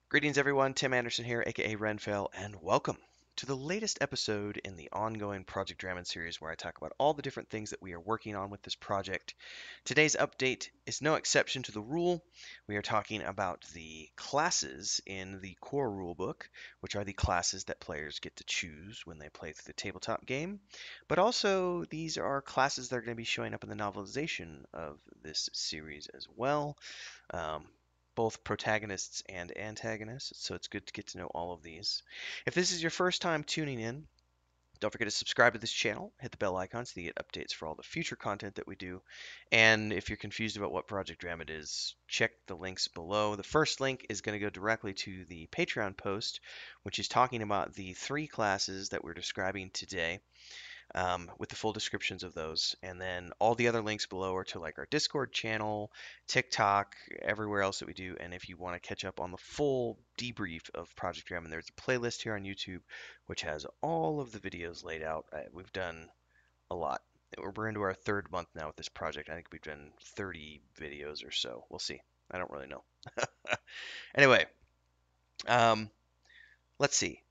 Greetings, everyone. Tim Anderson here, aka Renfell, and welcome to the latest episode in the ongoing Project Dramond series where I talk about all the different things that we are working on with this project. Today's update is no exception to the rule. We are talking about the classes in the core rulebook, which are the classes that players get to choose when they play through the tabletop game. But also, these are classes that are going to be showing up in the novelization of this series as well, um, both protagonists and antagonists, so it's good to get to know all of these. If this is your first time tuning in, don't forget to subscribe to this channel, hit the bell icon so you get updates for all the future content that we do. And if you're confused about what Project Dramond is, check the links below. The first link is going to go directly to the Patreon post, which is talking about the three classes that we're describing today, with the full descriptions of those. And then all the other links below are to like our Discord channel, TikTok, everywhere else that we do. And if you want to catch up on the full debrief of Project Dramond, there's a playlist here on YouTube which has all of the videos laid out. We've done a lot. We're into our third month now with this project. I think we've done 30 videos or so. We'll see. I don't really know. Anyway, um, let's see.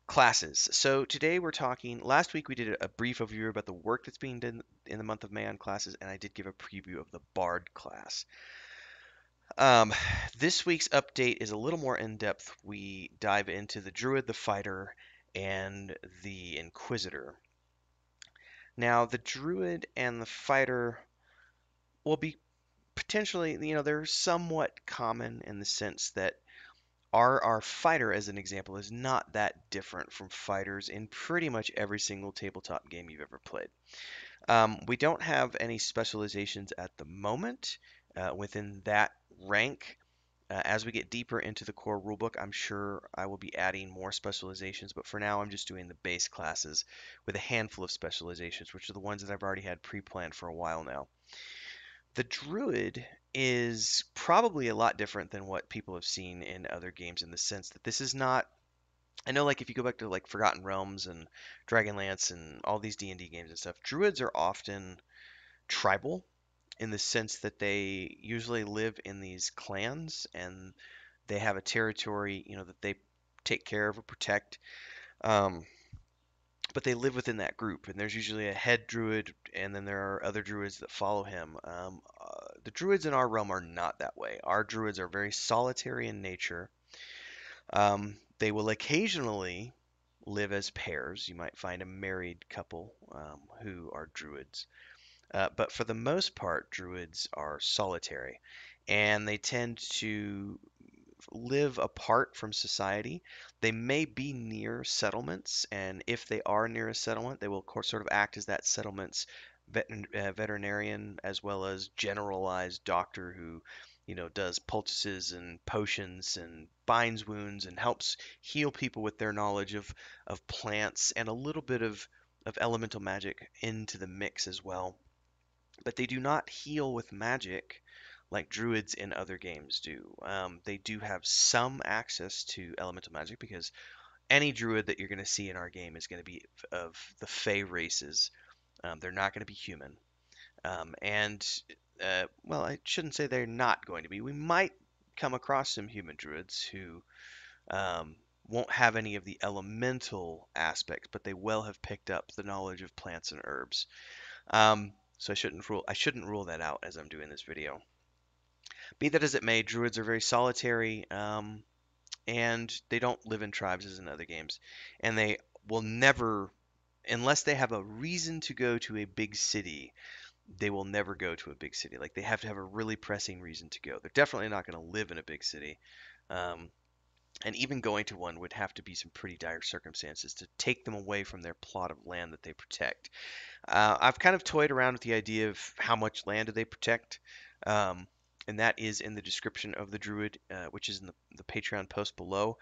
Classes. So today we're talking. Last week we did a brief overview about the work that's being done in the month of May on classes, and I did give a preview of the Bard class. Um, this week's update is a little more in depth. We dive into the Druid, the Fighter, and the Inquisitor. Now, the Druid and the Fighter will be potentially, they're somewhat common in the sense that our fighter, as an example, is not that different from fighters in pretty much every single tabletop game you've ever played. We don't have any specializations at the moment within that rank. As we get deeper into the core rulebook, I'm sure I will be adding more specializations, but for now I'm just doing the base classes with a handful of specializations, which are the ones that I've already had pre-planned for a while now. The Druid is probably a lot different than what people have seen in other games in the sense that this is not. I know, like if you go back to like Forgotten Realms and Dragonlance and all these D&D games and stuff, Druids are often tribal in the sense that they usually live in these clans and they have a territory, that they take care of or protect. Um, but they live within that group, and there's usually a head druid, and then there are other druids that follow him. The druids in our realm are not that way. Our druids are very solitary in nature. They will occasionally live as pairs. You might find a married couple who are druids. But for the most part, druids are solitary, and they tend to live apart from society. They may be near settlements, and if they are near a settlement, they will sort of act as that settlement's veterinarian as well as generalized doctor who, does poultices and potions and binds wounds and helps heal people with their knowledge of plants and a little bit of elemental magic into the mix as well. But they do not heal with magic like druids in other games do. They do have some access to elemental magic because any druid that you're going to see in our game is going to be of the Fey races. They're not going to be human. Well, I shouldn't say they're not going to be. We might come across some human druids who won't have any of the elemental aspects, but they will have picked up the knowledge of plants and herbs. So I shouldn't rule that out as I'm doing this video. Be that as it may, druids are very solitary, and they don't live in tribes as in other games. And they will never, unless they have a reason to go to a big city, they will never go to a big city. Like they have to have a really pressing reason to go. They're definitely not going to live in a big city. Um, and even going to one would have to be some pretty dire circumstances to take them away from their plot of land that they protect. I've kind of toyed around with the idea of how much land do they protect. Um, and that is in the description of the Druid, which is in the Patreon post below.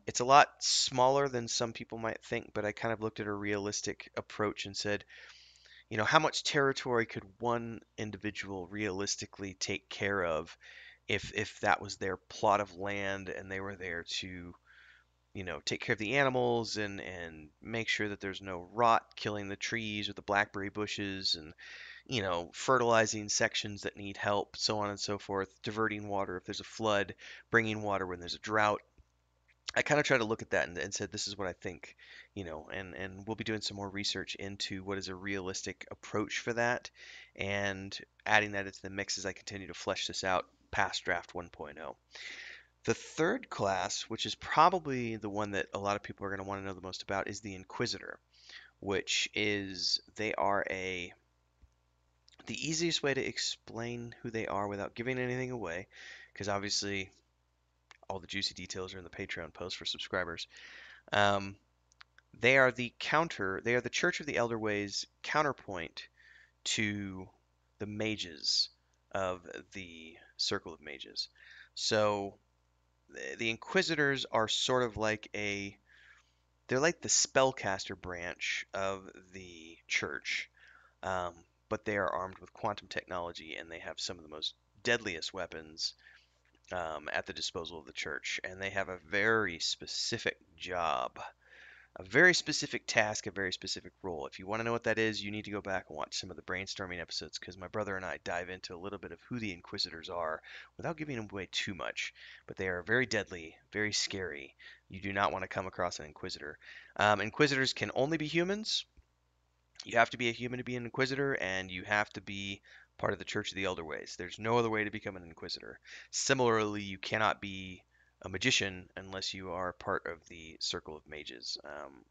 It's a lot smaller than some people might think, but I kind of looked at a realistic approach and said, how much territory could one individual realistically take care of if that was their plot of land and they were there to, take care of the animals and make sure that there's no rot killing the trees or the blackberry bushes and fertilizing sections that need help, so on and so forth, diverting water if there's a flood, bringing water when there's a drought. I kind of try to look at that and said, this is what I think, and we'll be doing some more research into what is a realistic approach for that and adding that into the mix as I continue to flesh this out past draft 1.0. The third class, which is probably the one that a lot of people are going to want to know the most about, is the Inquisitor, which is they are the easiest way to explain who they are without giving anything away, because obviously all the juicy details are in the Patreon post for subscribers. Um, they are the Church of the Elder Ways counterpoint to the mages of the Circle of Mages. So the Inquisitors are sort of like they're like the spellcaster branch of the church, um, but they are armed with quantum technology and they have some of the most deadliest weapons at the disposal of the church. And they have a very specific job, a very specific task, a very specific role. If you want to know what that is, you need to go back and watch some of the brainstorming episodes because my brother and I dive into a little bit of who the Inquisitors are without giving away too much. But they are very deadly, very scary. You do not want to come across an Inquisitor. Inquisitors can only be humans. You have to be a human to be an Inquisitor, and you have to be part of the Church of the Elder Ways. There's no other way to become an Inquisitor. Similarly, you cannot be a magician unless you are part of the Circle of Mages.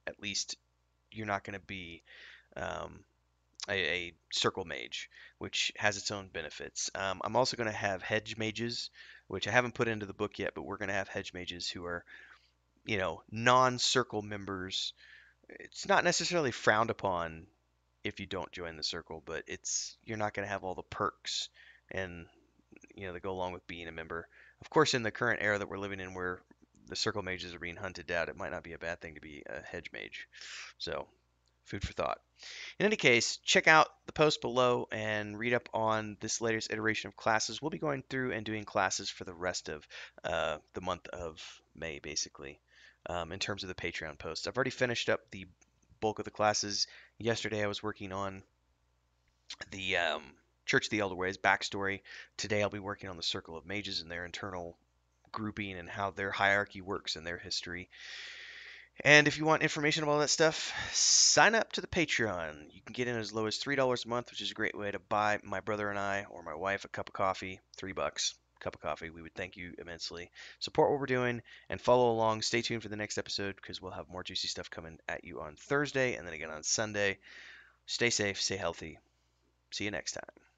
At least you're not going to be um, a circle mage, which has its own benefits. I'm also going to have hedge mages, which I haven't put into the book yet, but we're going to have hedge mages who are, non-circle members. It's not necessarily frowned upon if you don't join the circle, but you're not going to have all the perks and that go along with being a member. Of course, in the current era that we're living in, where the circle mages are being hunted down, it might not be a bad thing to be a hedge mage. So, food for thought. In any case, check out the post below and read up on this latest iteration of classes. We'll be going through and doing classes for the rest of the month of May, basically, in terms of the Patreon posts. I've already finished up the bulk of the classes. Yesterday, I was working on the Church of the Elder Ways backstory. Today, I'll be working on the Circle of Mages and their internal grouping and how their hierarchy works and their history. And if you want information about all that stuff, sign up to the Patreon. You can get in as low as $3 a month, which is a great way to buy my brother and I or my wife a cup of coffee. $3, cup of coffee. We would thank you immensely. Support what we're doing and follow along. Stay tuned for the next episode because we'll have more juicy stuff coming at you on Thursday and then again on Sunday. Stay safe, stay healthy. See you next time.